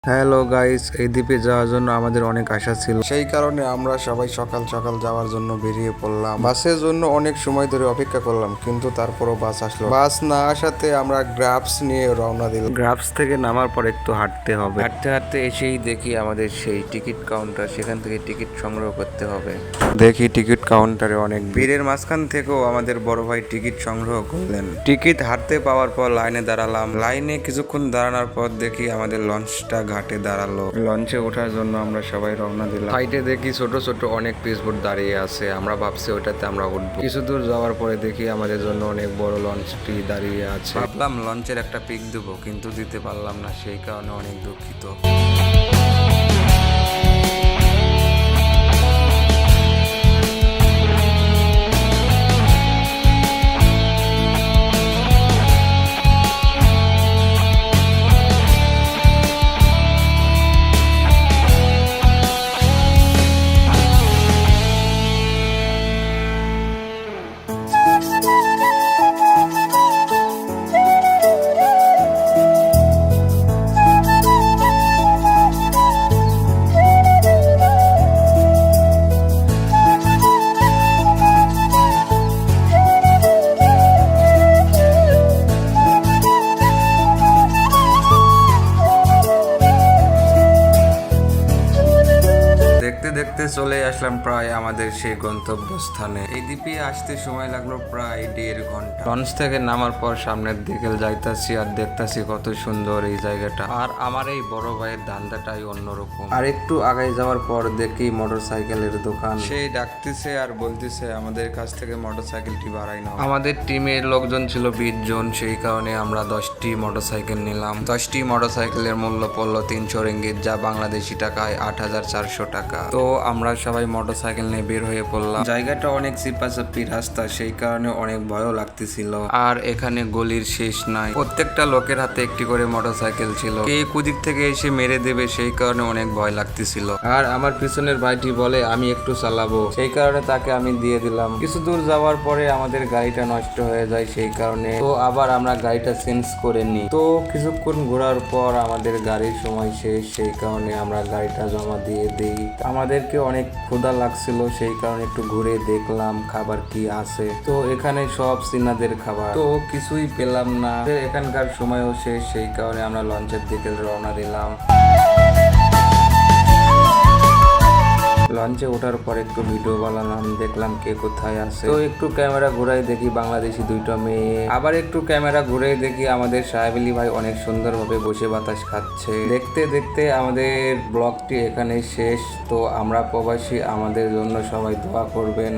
Hello guys, এই দ্বীপে যাওয়ার জন্য আমাদের অনেক আশা ছিল, সেই কারণে আমরা সবাই সকাল সকাল যাওয়ার জন্য বেরিয়ে পড়লাম। বাসের জন্য অনেক সময় ধরে অপেক্ষা করলাম, কিন্তু তারপরও বাস আসলো। বাস না আসাতে আমরা গ্রাফস নিয়ে রওনা দিলাম। গ্রাফস থেকে নামার পর একটু হাঁটতে হবে। হাঁটতে হাঁটতে এসেই দেখি আমাদের সেই টিকিট কাউন্টার, সেখান থেকে টিকিট সংগ্রহ করতে হবে। দেখি টিকিট কাউন্টারে অনেক ভিড়ের মাঝখান থেকেও আমাদের বড় ভাই টিকিট সংগ্রহ করলেন। টিকিট হাতে পাওয়ার পর লাইনে দাঁড়ালাম। লাইনে কিছুক্ষণ দাঁড়ানোর পর দেখি আমাদের লঞ্চটা ঘাটে দাঁড়ালো। লঞ্চে ওঠার জন্য আমরা সবাই রওনা দিলাম। সাইডে দেখি ছোট ছোট অনেক পিসবোট দাঁড়িয়ে আছে। আমরা ভাবছি ওটাতে আমরা উঠবো। কিছু দূর যাওয়ার পরে দেখি আমাদের জন্য অনেক বড় লঞ্চটি দাঁড়িয়ে আছে। ভাবলাম লঞ্চের একটা পিক দেবো, কিন্তু দিতে পারলাম না, সেই কারণে অনেক দুঃখিত। দেখতে দেখতে চলে আসলাম প্রায় আমাদের সেই গন্তব্যস্থানে। এই দ্বীপে আসতে সময় লাগলো প্রায় 1.5 ঘন্টা। লঞ্চ থেকে নামার পর সামনের দিকে যাইতাছি আর দেখতাছি কত সুন্দর এই জায়গাটা। আর আমার এই বড় ভাইয়ের ধান্দাটাই অন্যরকম। আর একটু আগে যাওয়ার পর দেখি মোটরসাইকেলের দোকান। সেই ডাকতেছে আর বলতেছে আমাদের কাছ থেকে মোটরসাইকেলটি বাড়াই নাও। আমাদের টিমের লোকজন ছিল 20 জন, সেই কারণে আমরা 10টি মোটরসাইকেল নিলাম। 10টি মোটরসাইকেলের মূল্য পড়লো 300 রিঙ্গিত, যা বাংলাদেশি টাকায় 8,400 টাকা। তো আমরা সবাই মোটরসাইকেল নিয়ে বের হয়ে পড়লাম। জায়গাটা অনেক চিপাচাপি রাস্তা, সেই কারণে অনেক ভয়ও লাগতেছিল। আর এখানে গলির শেষ নাই, প্রত্যেকটা লোকের হাতে একটি করে মোটরসাইকেল ছিল। কে কুদিক থেকে এসে মেরে দেবে, সেই কারণে অনেক ভয় লাগতেছিল। আর আমার পিছনের ভাইটি বলে আমি একটু চালাবো, সেই কারণে তাকে আমি দিয়ে দিলাম। কিছু দূর যাওয়ার পরে আমাদের গাড়িটা নষ্ট হয়ে যায়, সেই কারণে তো আবার আমরা গাড়িটা চেঞ্জ করে নিই। তো কিছুক্ষণ ঘোরার পর আমাদের গাড়ির সময় শেষ, সেই কারণে আমরা গাড়িটা জমা দিয়ে দিই। আমাদেরকে অনেক ক্ষুধা লাগছিল, সেই কারণে একটু ঘুরে দেখলাম খাবার কি আছে। তো এখানে সব চীনাদের খাবার, তো কিছুই পেলাম না। এখানকার সময়ও শেষ, সেই কারণে আমরা লঞ্চের দিকে রওনা দিলাম। লঞ্চে ওঠার পর একটু ভিডিও বানালাম, দেখলাম কে কোথায় আছে। তো একটু ক্যামেরা ঘুরাই দেখি বাংলাদেশি 2টা মেয়ে। আবার একটু ক্যামেরা ঘুরাই দেখি আমাদের সাহেব আলী ভাই অনেক সুন্দরভাবে বসে বাতাস খাচ্ছে। দেখতে দেখতে আমাদের ব্লগটি এখানে শেষ। তো আমরা প্রবাসী, আমাদের জন্য সবাই দোয়া করবেন।